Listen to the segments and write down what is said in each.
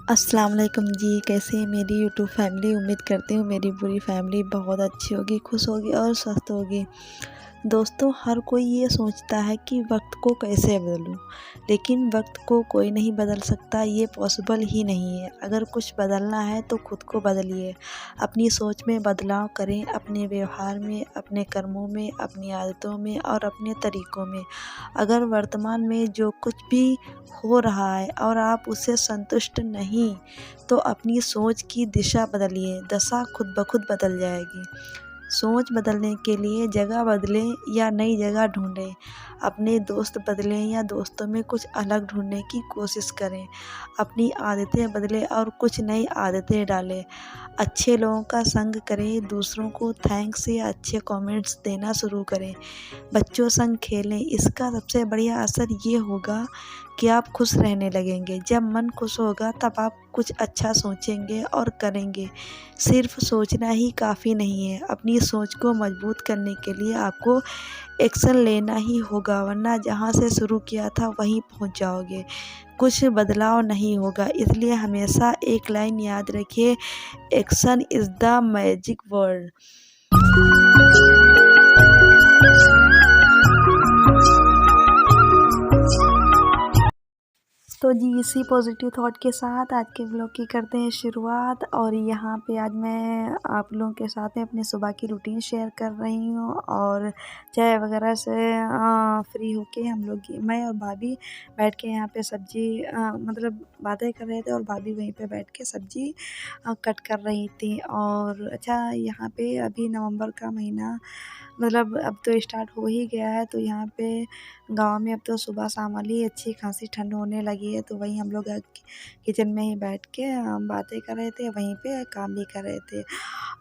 अस्सलाम वालेकुम जी। कैसे है मेरी यूट्यूब फैमिली। उम्मीद करती हूँ मेरी पूरी फैमिली बहुत अच्छी होगी, खुश होगी और स्वस्थ होगी। दोस्तों, हर कोई ये सोचता है कि वक्त को कैसे बदलूं, लेकिन वक्त को कोई नहीं बदल सकता, ये पॉसिबल ही नहीं है। अगर कुछ बदलना है तो खुद को बदलिए। अपनी सोच में बदलाव करें, अपने व्यवहार में, अपने कर्मों में, अपनी आदतों में और अपने तरीकों में। अगर वर्तमान में जो कुछ भी हो रहा है और आप उससे संतुष्ट नहीं, तो अपनी सोच की दिशा बदलिए। दशा खुद ब खुद बदल जाएगी। सोच बदलने के लिए जगह बदलें या नई जगह ढूंढें। अपने दोस्त बदलें या दोस्तों में कुछ अलग ढूंढने की कोशिश करें। अपनी आदतें बदलें और कुछ नई आदतें डालें। अच्छे लोगों का संग करें, दूसरों को थैंक्स या अच्छे कमेंट्स देना शुरू करें। बच्चों संग खेलें, इसका सबसे बढ़िया असर ये होगा कि आप खुश रहने लगेंगे। जब मन खुश होगा तब आप कुछ अच्छा सोचेंगे और करेंगे। सिर्फ सोचना ही काफ़ी नहीं है, अपनी सोच को मजबूत करने के लिए आपको एक्शन लेना ही होगा, वरना जहाँ से शुरू किया था वहीं पहुँच जाओगे। कुछ बदलाव नहीं होगा, इसलिए हमेशा एक लाइन याद रखिए, action is the magic word. तो जी, इसी पॉजिटिव थॉट के साथ आज के व्लॉग की करते हैं शुरुआत। और यहाँ पे आज मैं आप लोगों के साथ में अपनी सुबह की रूटीन शेयर कर रही हूँ। और चाय वगैरह से फ्री होके हम लोग, मैं और भाभी बैठ के यहाँ पे सब्जी मतलब बातें कर रहे थे और भाभी वहीं पे बैठ के सब्जी कट कर रही थी। और अच्छा, यहाँ पे अभी नवंबर का महीना मतलब अब तो स्टार्ट हो ही गया है, तो यहाँ पे गाँव में अब तो सुबह शाम वाली अच्छी खासी ठंड होने लगी है। तो वहीं हम लोग किचन में ही बैठ के बातें कर रहे थे, वहीं पे काम भी कर रहे थे।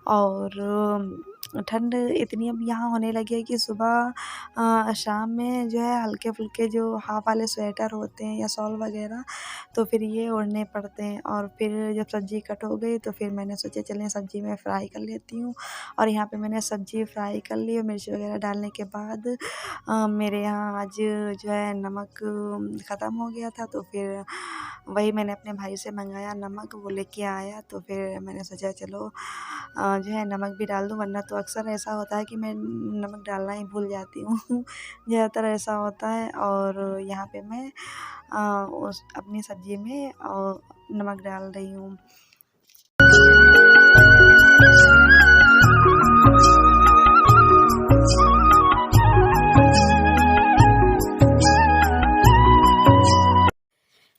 और ठंड इतनी अब यहाँ होने लगी है कि सुबह शाम में जो है हल्के-फुल्के जो हाफ वाले स्वेटर होते हैं या शॉल वगैरह, तो फिर ये ओढ़ने पड़ते हैं। और फिर जब सब्ज़ी कट हो गई तो फिर मैंने सोचा चलें सब्ज़ी मैं फ्राई कर लेती हूँ। और यहाँ पे मैंने सब्ज़ी फ्राई कर ली और मिर्च वगैरह डालने के बाद मेरे यहाँ आज जो है नमक ख़त्म हो गया था, तो फिर वही मैंने अपने भाई से मंगाया नमक, वो लेके आया। तो फिर मैंने सोचा चलो जो है नमक भी डाल दूँ, वरना तो अक्सर ऐसा होता है कि मैं नमक डालना ही भूल जाती हूँ। ज़्यादातर ऐसा होता है। और यहाँ पे मैं उस अपनी सब्ज़ी में नमक डाल रही हूँ।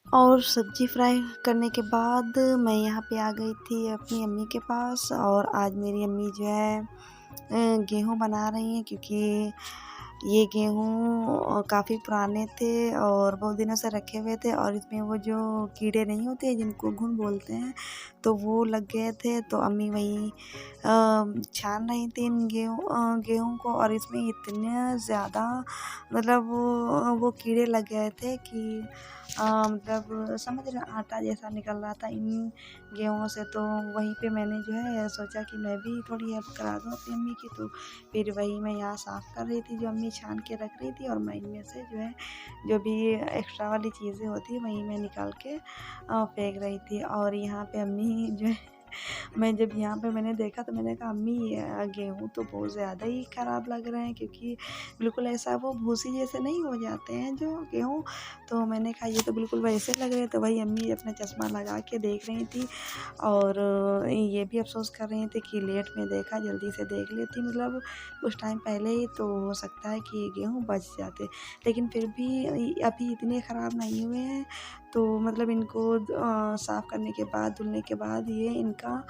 और सब्ज़ी फ्राई करने के बाद मैं यहाँ पे आ गई थी अपनी अम्मी के पास। और आज मेरी अम्मी जो है गेहूँ बना रही हैं, क्योंकि ये गेहूँ काफ़ी पुराने थे और बहुत दिनों से रखे हुए थे। और इसमें वो जो कीड़े नहीं होते जिनको घुन बोलते हैं, तो वो लग गए थे। तो अम्मी वही छान रही थी इन गेहूँ को। और इसमें इतने ज़्यादा मतलब वो कीड़े लग गए थे कि मतलब समझ रहे हैं, आटा जैसा निकल रहा था इन गेहूँ से। तो वहीं पे मैंने जो है सोचा कि मैं भी थोड़ी हेल्प करा दूँ अपनी अम्मी की। तो फिर वही मैं यहाँ साफ़ कर रही थी जो अम्मी छान के रख रही थी, और मैं इनमें से जो है जो भी एक्स्ट्रा वाली चीज़ें होती हैं वही मैं निकाल के फेंक रही थी। और यहाँ पे अम्मी जो है मैं जब यहाँ पे मैंने देखा तो मैंने कहा अम्मी गेहूँ तो बहुत ज़्यादा ही ख़राब लग रहे हैं, क्योंकि बिल्कुल ऐसा वो भूसी जैसे नहीं हो जाते हैं जो गेहूँ। तो मैंने कहा ये तो बिल्कुल वैसे लग रहे हैं। तो वही अम्मी अपना चश्मा लगा के देख रही थी और ये भी अफ़सोस कर रही थी कि लेट में देखा, जल्दी से देख लेती मतलब कुछ टाइम पहले ही, तो हो सकता है कि ये गेहूँ बच जाते। लेकिन फिर भी अभी इतने ख़राब नहीं हुए हैं। तो मतलब इनको साफ़ करने के बाद, धुलने के बाद ये इनका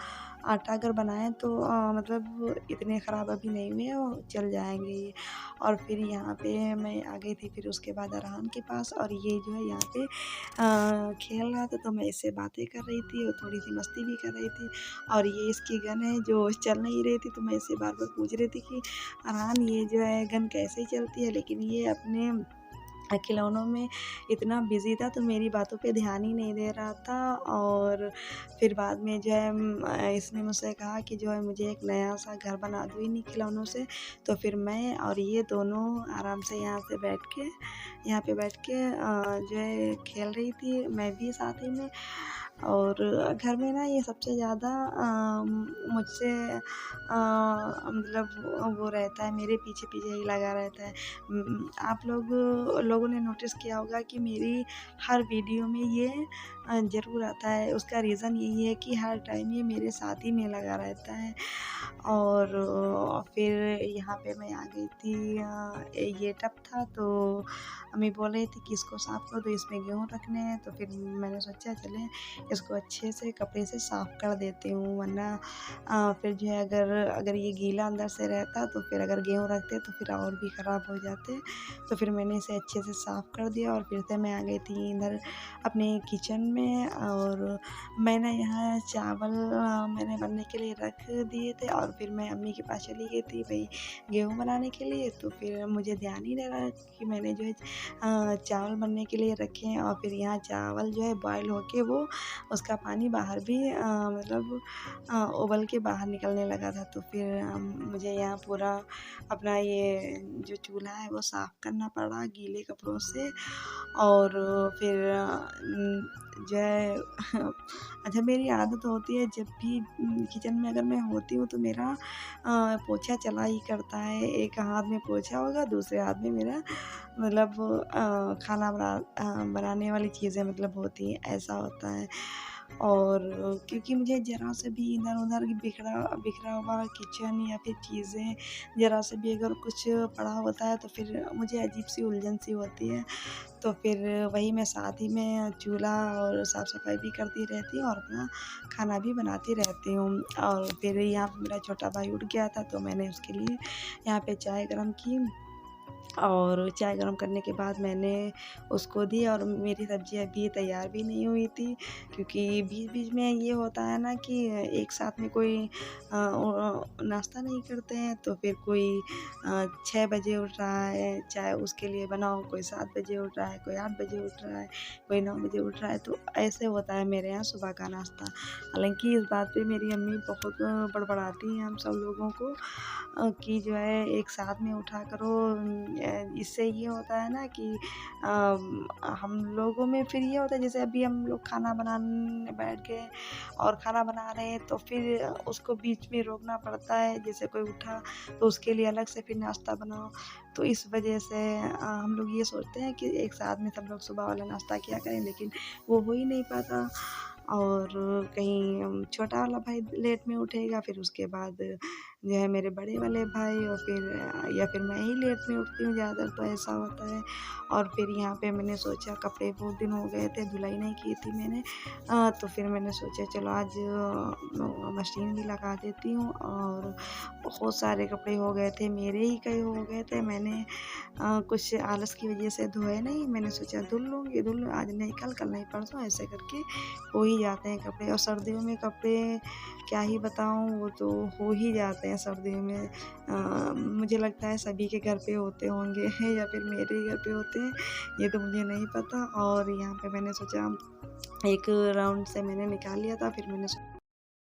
आटा अगर बनाएँ तो मतलब इतने ख़राब अभी नहीं हुए हैं और चल जाएँगे ये। और फिर यहाँ पे मैं आ गई थी फिर उसके बाद अरहान के पास, और ये जो है यहाँ पे खेल रहा था, तो मैं इससे बातें कर रही थी और थोड़ी-सी मस्ती भी कर रही थी। और ये इसकी गन है जो चल नहीं रही थी, तो मैं इससे बार-बार पूछ रही थी कि अरहान ये जो है गन कैसे चलती है? लेकिन ये अपने खिलौनों में इतना बिज़ी था तो मेरी बातों पे ध्यान ही नहीं दे रहा था। और फिर बाद में जो है इसने मुझसे कहा कि जो है मुझे एक नया-सा घर बना दो इन्हीं खिलौनों से। तो फिर मैं और ये दोनों आराम से यहाँ पे बैठ के जो है खेल रही थी, मैं भी साथ ही में। और घर में ना ये सबसे ज़्यादा मुझसे मतलब वो रहता है, मेरे पीछे-पीछे ही लगा रहता है। आप लोगों ने नोटिस किया होगा कि मेरी हर वीडियो में ये ज़रूर आता है। उसका रीज़न यही है कि हर टाइम ये मेरे साथ ही में लगा रहता है। और फिर यहाँ पे मैं आ गई थी, ये टब था तो अम्मी बोल रही थी कि इसको साफ़ कर दो, इसमें गेहूँ रखने हैं। तो फिर मैंने सोचा चलें इसको अच्छे से कपड़े से साफ़ कर देती हूँ, वरना फिर जो है अगर अगर ये गीला अंदर से रहता तो फिर अगर गेहूँ रखते तो फिर और भी ख़राब हो जाते। तो फिर मैंने इसे अच्छे से साफ़ कर दिया और फिर से मैं आ गई थी इधर अपने किचन में। और मैंने यहाँ चावल मैंने बनने के लिए रख दिए थे और फिर मैं अम्मी के पास चली गई थी भई गेहूँ बनाने के लिए। तो फिर मुझे ध्यान ही नहीं रहा कि मैंने जो है चावल बनने के लिए रखे हैं। और फिर यहाँ चावल जो है बॉयल होके वो उसका पानी बाहर भी मतलब उबल के बाहर निकलने लगा था। तो फिर मुझे यहाँ पूरा अपना ये जो चूल्हा है वो साफ़ करना पड़ा गीले कपड़ों से। और फिर जो है अच्छा, मेरी आदत होती है जब भी किचन में अगर मैं होती हूँ तो मेरा पोछा चला ही करता है। एक हाथ में पोछा होगा, दूसरे हाथ में मेरा मतलब खाना बनाने वाली चीज़ें मतलब होती हैं, ऐसा होता है। और क्योंकि मुझे ज़रा से भी इधर-उधर बिखरा बिखरा हुआ किचन या फिर चीज़ें ज़रा से भी अगर कुछ पड़ा होता है तो फिर मुझे अजीब-सी उलझन-सी होती है। तो फिर वही मैं साथ ही में चूल्हा और साफ-सफाई भी करती रहती हूँ और अपना खाना भी बनाती रहती हूँ। और फिर यहाँ पे मेरा छोटा भाई उठ गया था तो मैंने उसके लिए यहाँ पे चाय गरम की। और चाय गरम करने के बाद मैंने उसको दी और मेरी सब्ज़ी अभी तैयार भी नहीं हुई थी, क्योंकि बीच-बीच में ये होता है ना कि एक साथ में कोई नाश्ता नहीं करते हैं। तो फिर कोई 6 बजे उठ रहा है, चाय उसके लिए बनाओ, कोई 7 बजे उठ रहा है, कोई 8 बजे उठ रहा है, कोई 9 बजे उठ रहा है। तो ऐसे होता है मेरे यहाँ सुबह का नाश्ता। हालाँकि इस बात पे मेरी अम्मी बहुत बड़बड़ाती हैं हम सब लोगों को कि जो है एक साथ में उठा करो। इससे ये होता है ना कि हम लोगों में फिर ये होता है जैसे अभी हम लोग खाना बनाने बैठ गए और खाना बना रहे हैं तो फिर उसको बीच में रोकना पड़ता है। जैसे कोई उठा तो उसके लिए अलग से फिर नाश्ता बनाओ। तो इस वजह से हम लोग ये सोचते हैं कि एक साथ में सब लोग सुबह वाला नाश्ता किया करें, लेकिन वो हो ही नहीं पाता। और कहीं छोटा वाला भाई लेट में उठेगा, फिर उसके बाद जो है मेरे बड़े वाले भाई, और फिर या फिर मैं ही लेट में उठती हूँ ज़्यादातर, तो ऐसा होता है। और फिर यहाँ पे मैंने सोचा कपड़े बहुत दिन हो गए थे धुलाई नहीं की थी मैंने, तो फिर मैंने सोचा चलो आज मशीन भी लगा देती हूँ। और बहुत सारे कपड़े हो गए थे, मेरे ही कई हो गए थे, मैंने कुछ आलस की वजह से धोए नहीं। मैंने सोचा धुल लूँ, आज नहीं कल नहीं परसों, ऐसे करके हो ही जाते हैं कपड़े। और सर्दियों में कपड़े क्या ही बताऊँ, वो तो हो ही जाते हैं सर्दियों में। मुझे लगता है सभी के घर पे होते होंगे या फिर मेरे ही घर पे होते हैं, ये तो मुझे नहीं पता। और यहाँ पे मैंने सोचा एक राउंड से मैंने निकाल लिया था, फिर मैंने